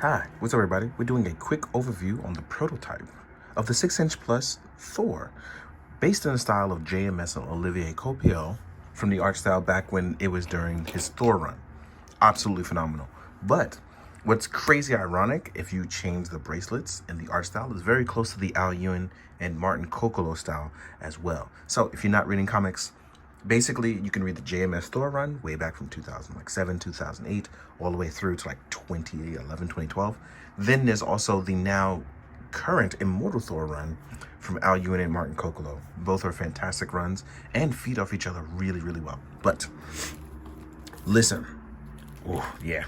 Hi, what's up everybody? We're doing a quick overview on the prototype of the 6-inch plus Thor, based in the style of JMS and Olivier Coipel from the art style back when it was during his Thor run. Absolutely phenomenal. But what's crazy ironic, if you change the bracelets and the art style, is very close to the Al Ewing and Martin Coccolo style as well. So if you're not reading comics, basically you can read the JMS Thor run way back from 2007, 2008, all the way through to like 2011, 2012. Then there's also the now current Immortal Thor run from Al Ewing and Martin Coccolo. Both are fantastic runs and feed off each other really, really well. But listen, oh yeah,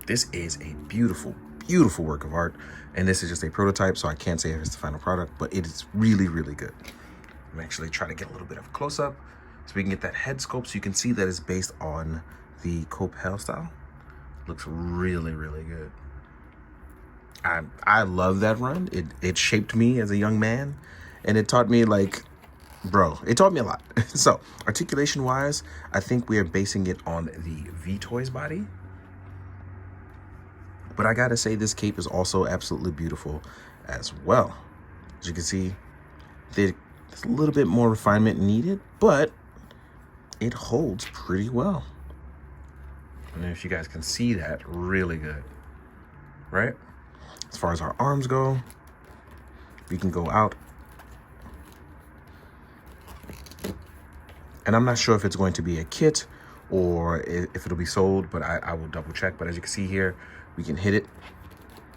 this is a beautiful, beautiful work of art. And this is just a prototype, so I can't say if it's the final product, but it is really, really good. I'm actually trying to get a little bit of a close-up so we can get that head sculpt so you can see that it's based on the Coipel style. Looks really, really good. I love that run. It shaped me as a young man, and it taught me, like, bro, it taught me a lot. So articulation wise, I think we are basing it on the V-Toys body. But I gotta say, this cape is also absolutely beautiful as well. As you can see, there's a little bit more refinement needed, but it holds pretty well. And if you guys can see that, really good, right? As far as our arms go, we can go out. And I'm not sure if it's going to be a kit or if it'll be sold, but I will double check. But as you can see here, we can hit it.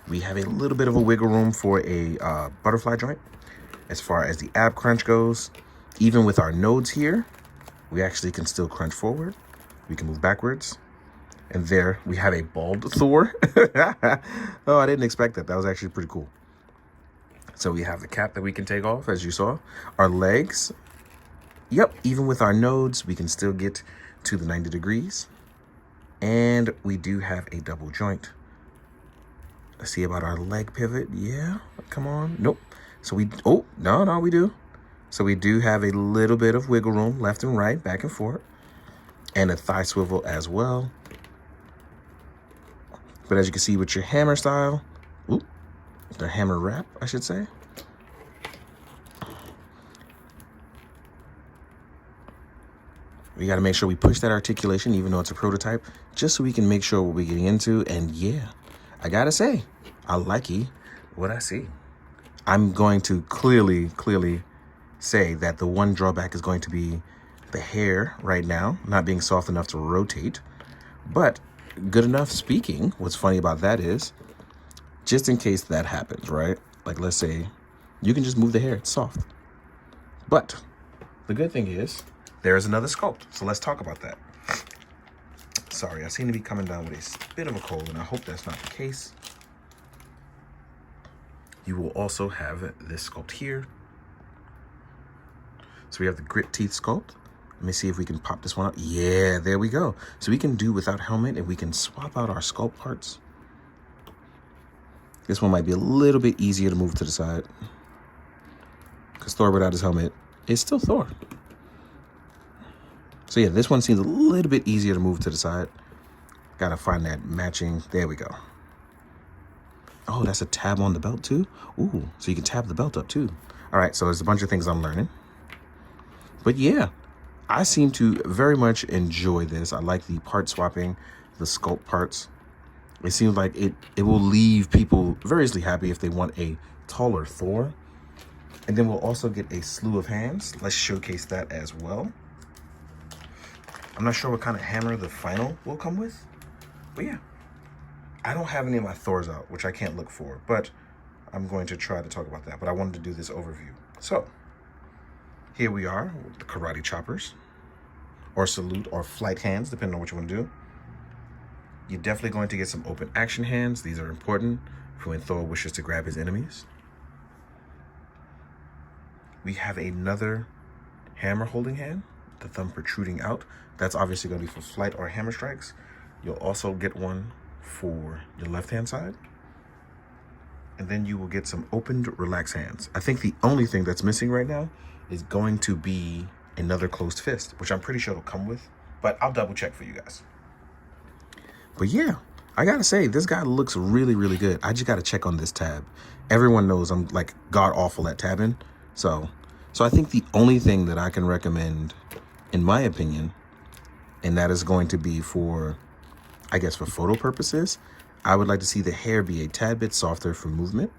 We have a little bit of a wiggle room for a butterfly joint. As far as the ab crunch goes, even with our nodes here, we actually can still crunch forward. We can move backwards. And there we have a bald Thor. Oh, I didn't expect that. That was actually pretty cool. So we have the cap that we can take off, as you saw. Our legs. Yep, even with our nodes, we can still get to the 90 degrees. And we do have a double joint. Let's see about our leg pivot. Yeah, come on. Nope. So we, oh, no, we do. So we do have a little bit of wiggle room left and right, back and forth. And a thigh swivel as well. But as you can see with your hammer style, ooh, the hammer wrap, I should say. We got to make sure we push that articulation, even though it's a prototype, just so we can make sure what we're getting into. And yeah, I got to say, I like what I see. I'm going to clearly say that the one drawback is going to be the hair right now, not being soft enough to rotate, but good enough speaking. What's funny about that is, just in case that happens, right? Like, let's say you can just move the hair, it's soft. But the good thing is, there's another sculpt. So let's talk about that. Sorry, I seem to be coming down with a bit of a cold, and I hope that's not the case. You will also have this sculpt here. So we have the grit teeth sculpt. Let me see if we can pop this one out. Yeah, there we go. So we can do without helmet, and we can swap out our sculpt parts. This one might be a little bit easier to move to the side, because Thor without his helmet is still Thor. So yeah, this one seems a little bit easier to move to the side. Gotta find that matching. There we go. Oh, that's a tab on the belt too? Ooh, so you can tab the belt up too. All right, so there's a bunch of things I'm learning. But yeah, I seem to very much enjoy this. I like the part swapping, the sculpt parts. It seems like it will leave people variously happy if they want a taller Thor. And then we'll also get a slew of hands. Let's showcase that as well. I'm not sure what kind of hammer the final will come with, but yeah. I don't have any of my Thors out, which I can't look for, but I'm going to try to talk about that. But I wanted to do this overview. So here we are with the karate choppers, or salute, or flight hands, depending on what you want to do. You're definitely going to get some open action hands. These are important for when Thor wishes to grab his enemies. We have another hammer holding hand, the thumb protruding out. That's obviously going to be for flight or hammer strikes. You'll also get one for your left hand side. And then you will get some opened, relaxed hands. I think the only thing that's missing right now is going to be another closed fist, which I'm pretty sure it'll come with, but I'll double check for you guys. But yeah, I gotta say, this guy looks really, really good. I just gotta check on this tab. Everyone knows I'm like god awful at tabbing. So I think the only thing that I can recommend, in my opinion, and that is going to be for, I guess, for photo purposes, I would like to see the hair be a tad bit softer for movement.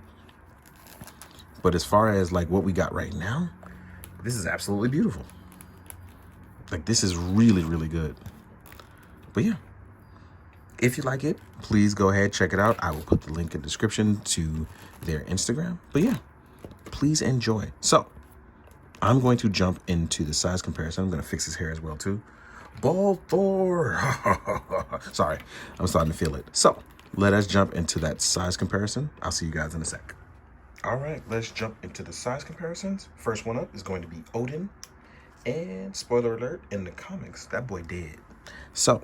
But as far as like what we got right now, this is absolutely beautiful. Like, this is really, really good. But yeah, if you like it, please go ahead, check it out. I will put the link in the description to their Instagram. But yeah, please enjoy. So I'm going to jump into the size comparison. I'm going to fix his hair as well too. Bald Thor. Sorry, I'm starting to feel it. So let us jump into that size comparison. I'll see you guys in a sec. All right, let's jump into the size comparisons. First one up is going to be Odin. And spoiler alert, in the comics, that boy dead. So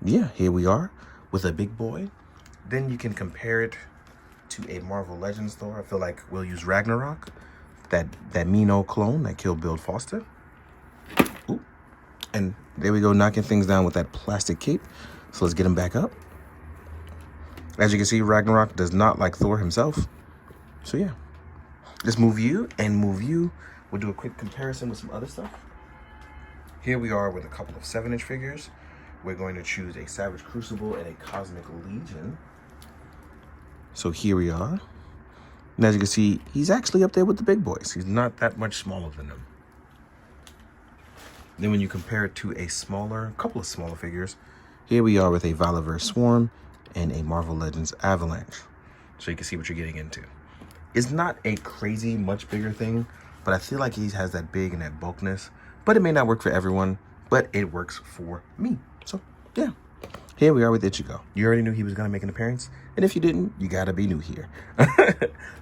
yeah, here we are with a big boy. Then you can compare it to a Marvel Legends Thor. I feel like we'll use Ragnarok, that mean old clone that killed Bill Foster. Ooh. And there we go, knocking things down with that plastic cape. So let's get him back up. As you can see, Ragnarok does not like Thor himself. So yeah, let's move you and move you. We'll do a quick comparison with some other stuff. Here we are with a couple of 7-inch figures. We're going to choose a Savage Crucible and a Cosmic Legion. So here we are. And as you can see, he's actually up there with the big boys. He's not that much smaller than them. Then when you compare it to a couple of smaller figures, here we are with a Valiverse Swarm and a Marvel Legends Avalanche. So you can see what you're getting into. It's not a crazy much bigger thing, but I feel like he has that big and that bulkiness. But it may not work for everyone, but it works for me. So yeah, here we are with Ichigo. You already knew he was gonna make an appearance, and if you didn't, you gotta be new here.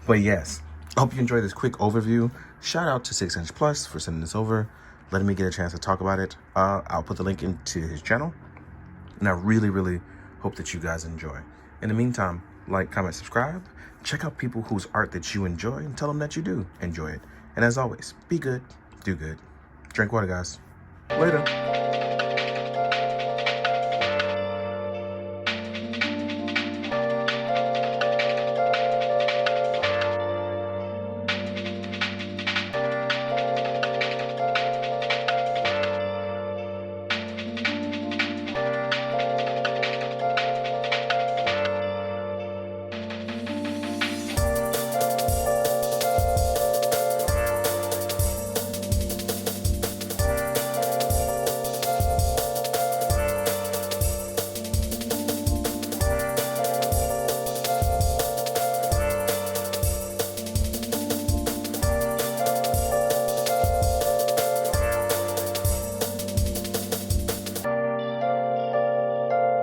But yes, I hope you enjoyed this quick overview. Shout out to 6-inch Plus for sending this over, letting me get a chance to talk about it. I'll put the link into his channel, and I really, really hope that you guys enjoy. In the meantime, like, comment, subscribe. Check out people whose art that you enjoy and tell them that you do enjoy it. And as always, be good, do good. Drink water, guys. Later.